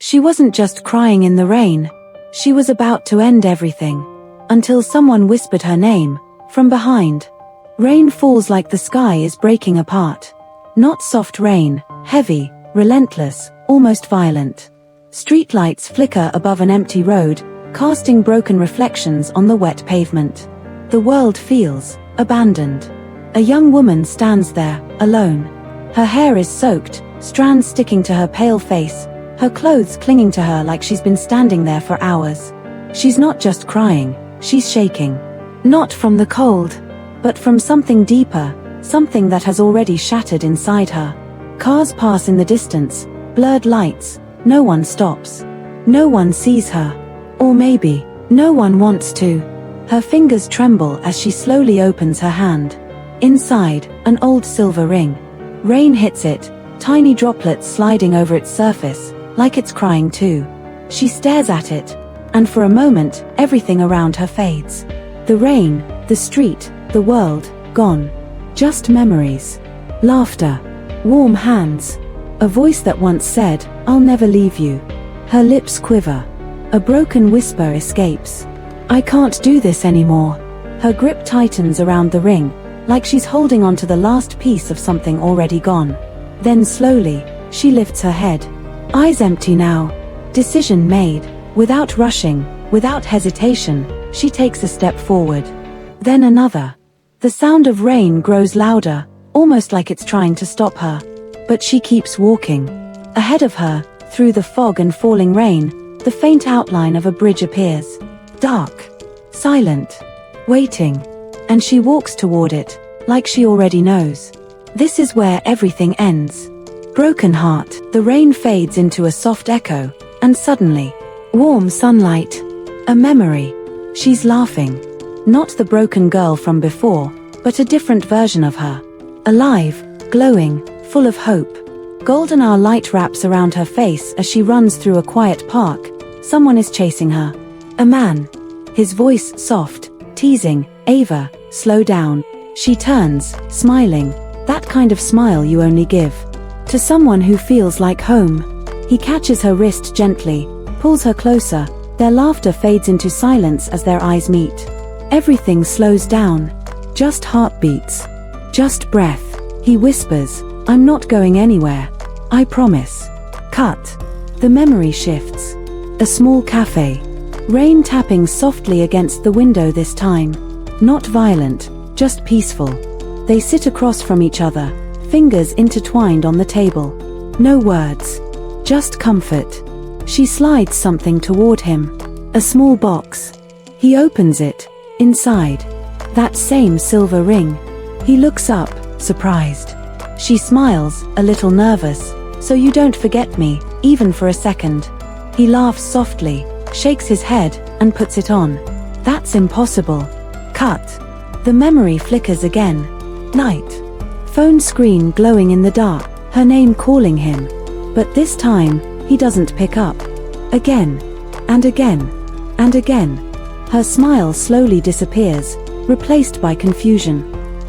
She wasn't just crying in the rain. She was about to end everything. Until someone whispered her name, from behind. Rain falls like the sky is breaking apart. Not soft rain, heavy, relentless, almost violent. Streetlights flicker above an empty road, casting broken reflections on the wet pavement. The world feels abandoned. A young woman stands there, alone. Her hair is soaked, strands sticking to her pale face, her clothes clinging to her like she's been standing there for hours. She's not just crying, she's shaking. Not from the cold, but from something deeper, something that has already shattered inside her. Cars pass in the distance, blurred lights, no one stops. No one sees her. Or maybe, no one wants to. Her fingers tremble as she slowly opens her hand. Inside, an old silver ring. Rain hits it, tiny droplets sliding over its surface, like it's crying too. She stares at it, and for a moment, everything around her fades. The rain, the street, the world, gone. Just memories. Laughter. Warm hands. A voice that once said, "I'll never leave you." Her lips quiver. A broken whisper escapes. "I can't do this anymore." Her grip tightens around the ring, like she's holding onto the last piece of something already gone. Then slowly, she lifts her head. Eyes empty now. Decision made. Without rushing, without hesitation, she takes a step forward. Then another. The sound of rain grows louder, almost like it's trying to stop her. But she keeps walking. Ahead of her, through the fog and falling rain, the faint outline of a bridge appears. Dark. Silent. Waiting. And she walks toward it, like she already knows. This is where everything ends. Broken heart. The rain fades into a soft echo, and suddenly, warm sunlight. A memory. She's laughing. Not the broken girl from before, but a different version of her. Alive, glowing, full of hope. Golden hour light wraps around her face as she runs through a quiet park. Someone is chasing her. A man. His voice soft, teasing, "Ava, slow down." She turns, smiling, that kind of smile you only give to someone who feels like home. He catches her wrist gently, pulls her closer, their laughter fades into silence as their eyes meet. Everything slows down. Just heartbeats. Just breath. He whispers, "I'm not going anywhere. I promise." Cut. The memory shifts. A small cafe. Rain tapping softly against the window this time. Not violent, just peaceful. They sit across from each other, fingers intertwined on the table. No words. Just comfort. She slides something toward him. A small box. He opens it. Inside. That same silver ring. He looks up, surprised. She smiles, a little nervous. "So you don't forget me, even for a second." He laughs softly, shakes his head, and puts it on. "That's impossible." Cut. The memory flickers again. Night. Phone screen glowing in the dark, her name calling him. But this time, he doesn't pick up. Again. And again. And again. Her smile slowly disappears, replaced by confusion.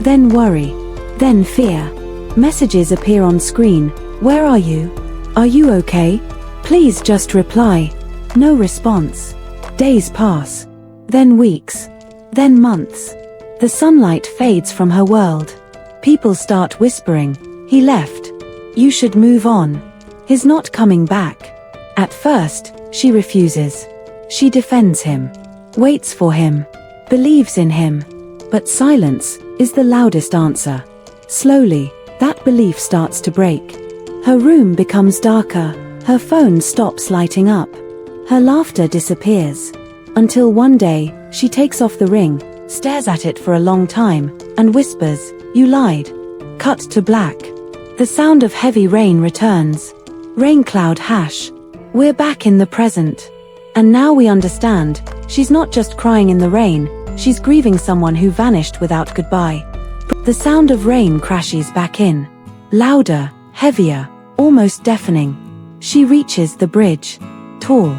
Then worry. Then fear. Messages appear on screen. "Where are you? Are you okay? Please just reply." No response. Days pass. Then weeks. Then months. The sunlight fades from her world. People start whispering, "He left. You should move on. He's not coming back." At first, she refuses. She defends him. Waits for him. Believes in him. But silence is the loudest answer. Slowly, that belief starts to break. Her room becomes darker. Her phone stops lighting up. Her laughter disappears. Until one day, she takes off the ring, stares at it for a long time, and whispers, "You lied." Cut to black. The sound of heavy rain returns. Rain cloud hash. We're back in the present. And now we understand, she's not just crying in the rain, she's grieving someone who vanished without goodbye. The sound of rain crashes back in. Louder, heavier, almost deafening. She reaches the bridge. Tall.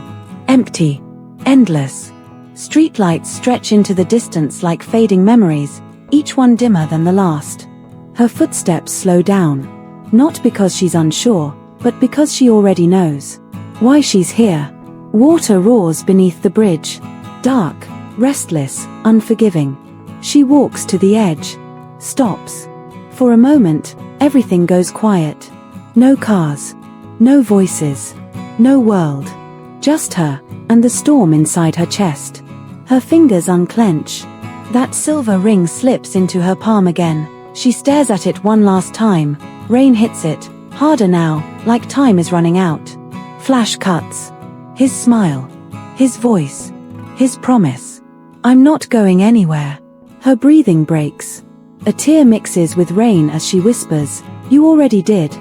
Empty. Endless. Streetlights stretch into the distance like fading memories, each one dimmer than the last. Her footsteps slow down. Not because she's unsure, but because she already knows. Why she's here. Water roars beneath the bridge. Dark, restless, unforgiving. She walks to the edge. Stops. For a moment, everything goes quiet. No cars. No voices. No world. Just her, and the storm inside her chest. Her fingers unclench. That silver ring slips into her palm again. She stares at it one last time. Rain hits it, harder now, like time is running out. Flash cuts. His smile. His voice. His promise. I'm not going anywhere. Her breathing breaks. A tear mixes with rain as she whispers, "You already did."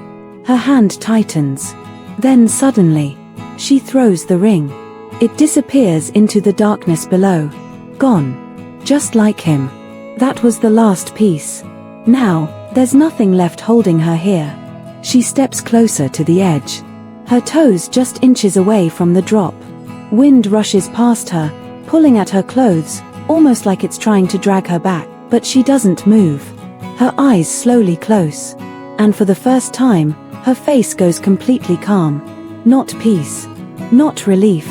Her hand tightens. Then suddenly, she throws the ring. It disappears into the darkness below. Gone. Just like him. That was the last piece. Now, there's nothing left holding her here. She steps closer to the edge. Her toes just inches away from the drop. Wind rushes past her, pulling at her clothes, almost like it's trying to drag her back, but she doesn't move. Her eyes slowly close. And for the first time, her face goes completely calm. Not peace. Not relief.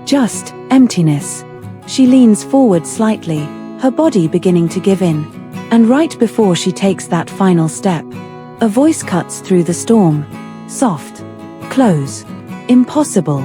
Just emptiness. She leans forward slightly, her body beginning to give in. And right before she takes that final step, a voice cuts through the storm. Soft. Close. Impossible.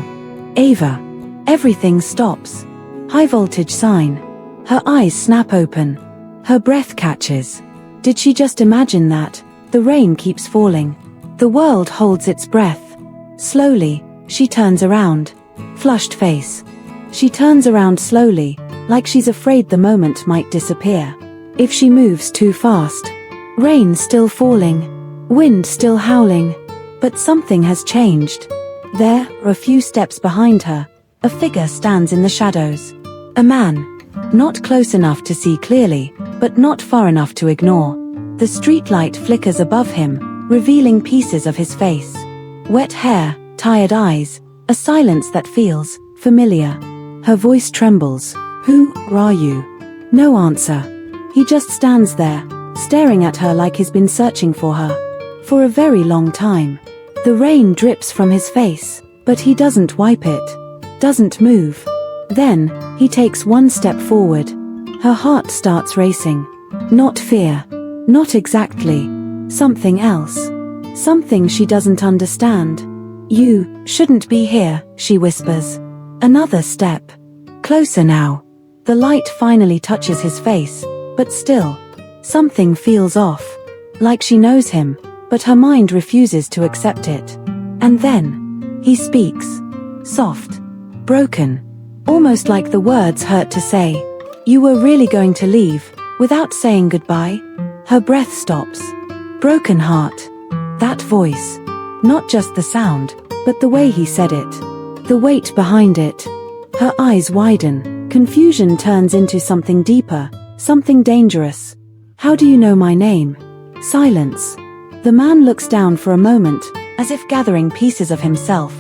Ava. Everything stops. High voltage sign. Her eyes snap open. Her breath catches. Did she just imagine that? The rain keeps falling. The world holds its breath. Slowly, she turns around. Flushed face. She turns around slowly, like she's afraid the moment might disappear. If she moves too fast. Rain still falling. Wind still howling. But something has changed. There, a few steps behind her, a figure stands in the shadows. A man. Not close enough to see clearly, but not far enough to ignore. The streetlight flickers above him, revealing pieces of his face. Wet hair, tired eyes, a silence that feels familiar. Her voice trembles. Who are you? No answer. He just stands there, staring at her like he's been searching for her. For a very long time. The rain drips from his face, but he doesn't wipe it. Doesn't move. Then, he takes one step forward. Her heart starts racing. Not fear. Not exactly. Something else. Something she doesn't understand. You shouldn't be here, she whispers. Another step. Closer now. The light finally touches his face, but still, something feels off. Like she knows him, but her mind refuses to accept it. And then, he speaks. Soft. Broken. Almost like the words hurt to say. You were really going to leave, without saying goodbye? Her breath stops. Broken heart. That voice. Not just the sound, but the way he said it. The weight behind it. Her eyes widen. Confusion turns into something deeper, something dangerous. How do you know my name? Silence. The man looks down for a moment, as if gathering pieces of himself.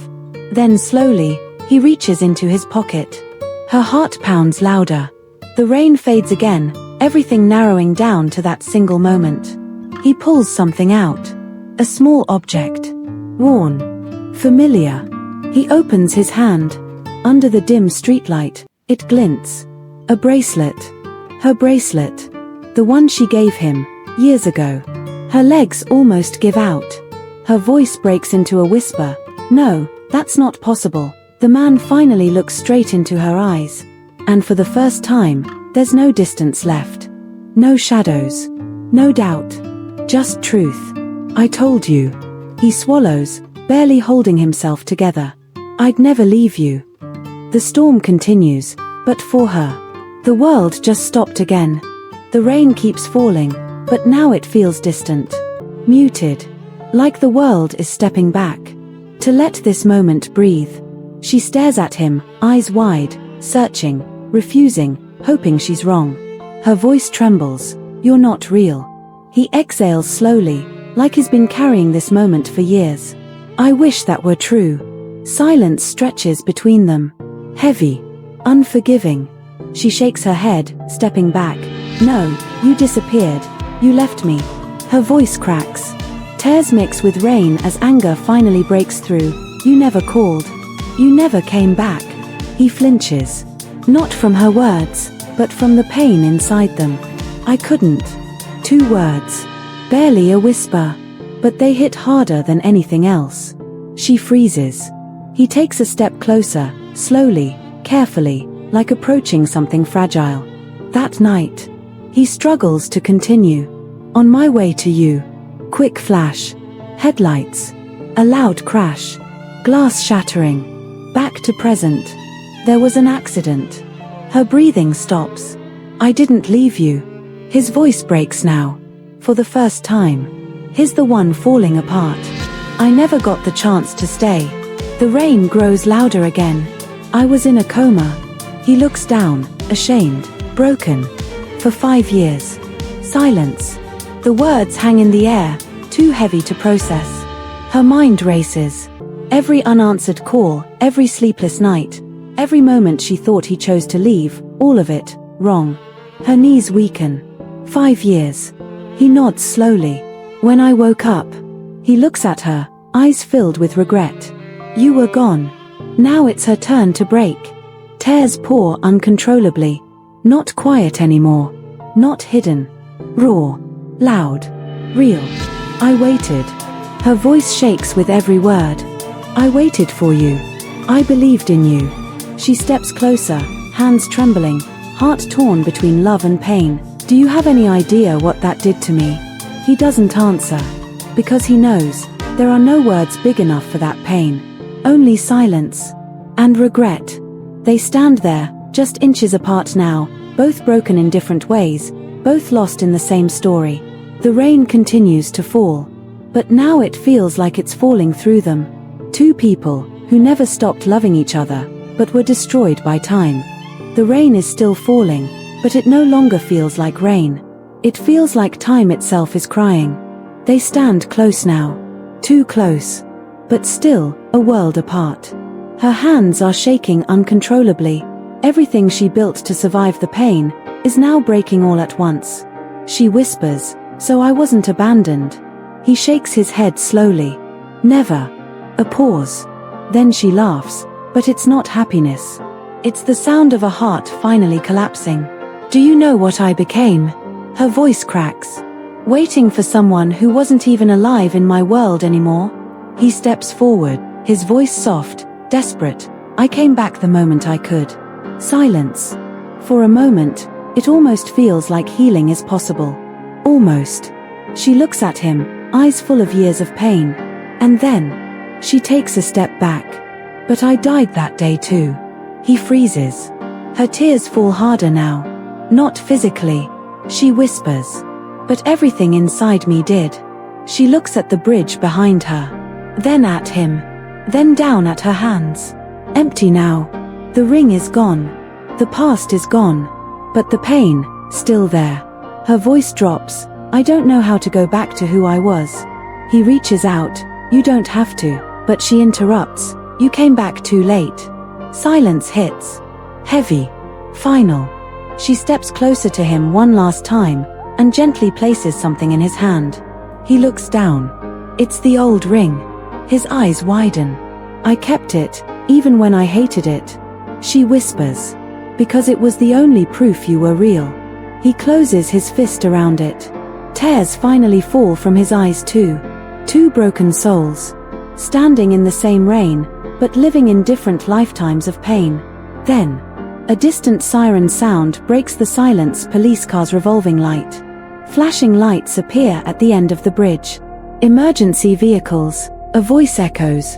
Then slowly, he reaches into his pocket. Her heart pounds louder. The rain fades again, everything narrowing down to that single moment. He pulls something out. A small object. Worn. Familiar. He opens his hand. Under the dim streetlight, it glints. A bracelet. Her bracelet. The one she gave him, years ago. Her legs almost give out. Her voice breaks into a whisper. No, that's not possible. The man finally looks straight into her eyes. And for the first time, there's no distance left. No shadows. No doubt. Just truth. I told you. He swallows, barely holding himself together. I'd never leave you. The storm continues, but for her, the world just stopped again. The rain keeps falling, but now it feels distant. Muted. Like the world is stepping back. To let this moment breathe. She stares at him, eyes wide, searching, refusing, hoping she's wrong. Her voice trembles. You're not real. He exhales slowly, like he's been carrying this moment for years. I wish that were true. Silence stretches between them. Heavy. Unforgiving. She shakes her head, stepping back. No, you disappeared. You left me. Her voice cracks. Tears mix with rain as anger finally breaks through. You never called. You never came back. He flinches. Not from her words, but from the pain inside them. I couldn't. 2 words. Barely a whisper. But they hit harder than anything else. She freezes. He takes a step closer, slowly, carefully, like approaching something fragile. That night, he struggles to continue. On my way to you. Quick flash. Headlights. A loud crash. Glass shattering. Back to present. There was an accident. Her breathing stops. I didn't leave you. His voice breaks now. For the first time. He's the one falling apart. I never got the chance to stay. The rain grows louder again. I was in a coma. He looks down, ashamed, broken. For 5 years. Silence. The words hang in the air, too heavy to process. Her mind races. Every unanswered call, every sleepless night, every moment she thought he chose to leave, all of it, wrong. Her knees weaken. 5 years. He nods slowly. When I woke up, he looks at her, eyes filled with regret. You were gone. Now it's her turn to break. Tears pour uncontrollably. Not quiet anymore. Not hidden. Raw. Loud. Real. I waited. Her voice shakes with every word. I waited for you. I believed in you. She steps closer, hands trembling, heart torn between love and pain. Do you have any idea what that did to me? He doesn't answer. Because he knows, there are no words big enough for that pain. Only silence. And regret. They stand there, just inches apart now, both broken in different ways, both lost in the same story. The rain continues to fall. But now it feels like it's falling through them. 2 people, who never stopped loving each other, but were destroyed by time. The rain is still falling, but it no longer feels like rain. It feels like time itself is crying. They stand close now. Too close. But still, a world apart. Her hands are shaking uncontrollably. Everything she built to survive the pain is now breaking all at once. She whispers, "So I wasn't abandoned." He shakes his head slowly. Never. A pause. Then she laughs, but it's not happiness. It's the sound of a heart finally collapsing. Do you know what I became? Her voice cracks. Waiting for someone who wasn't even alive in my world anymore. He steps forward, his voice soft, desperate. I came back the moment I could. Silence. For a moment, it almost feels like healing is possible. Almost. She looks at him, eyes full of years of pain. And then, she takes a step back. But I died that day too. He freezes. Her tears fall harder now. Not physically. She whispers. But everything inside me did. She looks at the bridge behind her. Then at him. Then down at her hands. Empty now. The ring is gone. The past is gone. But the pain, still there. Her voice drops. I don't know how to go back to who I was. He reaches out. You don't have to. But she interrupts. You came back too late. Silence hits. Heavy. Final. She steps closer to him one last time, and gently places something in his hand. He looks down. It's the old ring. His eyes widen. I kept it, even when I hated it. She whispers. Because it was the only proof you were real. He closes his fist around it. Tears finally fall from his eyes too. 2 broken souls. Standing in the same rain, but living in different lifetimes of pain. Then, a distant siren sound breaks the silence. Police cars' revolving light. Flashing lights appear at the end of the bridge. Emergency vehicles. A voice echoes.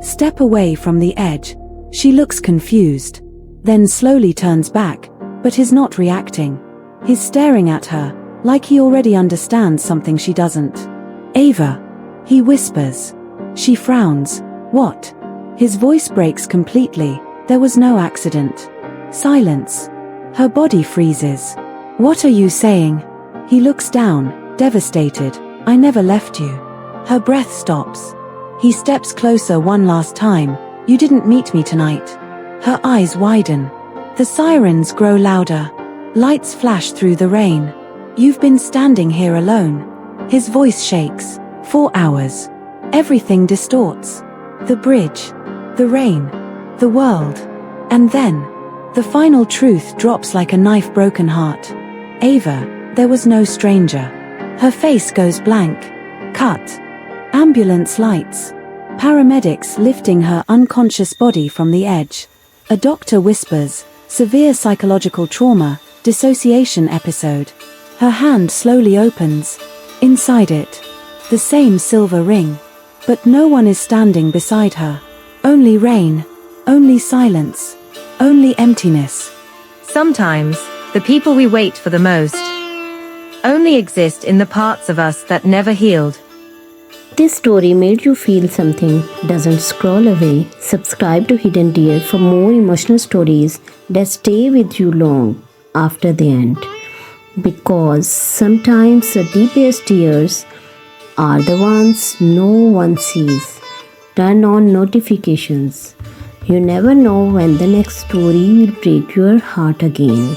Step away from the edge. She looks confused. Then slowly turns back, but he's not reacting. He's staring at her, like he already understands something she doesn't. Ava. He whispers. She frowns. What? His voice breaks completely. There was no accident. Silence. Her body freezes. What are you saying? He looks down, devastated. I never left you. Her breath stops. He steps closer one last time. You didn't meet me tonight. Her eyes widen. The sirens grow louder. Lights flash through the rain. You've been standing here alone. His voice shakes. 4 hours. Everything distorts. The bridge. The rain. the world. And then, the final truth drops like a knife-broken heart. Ava, there was no stranger. Her face goes blank. Cut. Ambulance lights. Paramedics lifting her unconscious body from the edge. A doctor whispers, severe psychological trauma, dissociation episode. Her hand slowly opens. Inside it, the same silver ring. But no one is standing beside her. Only rain. Only silence. Only emptiness. Sometimes, the people we wait for the most only exist in the parts of us that never healed. This story made you feel something? Doesn't scroll away. Subscribe to Hidden Tear for more emotional stories that stay with you long after the end. Because sometimes the deepest tears are the ones no one sees. Turn on notifications. You never know when the next story will break your heart again.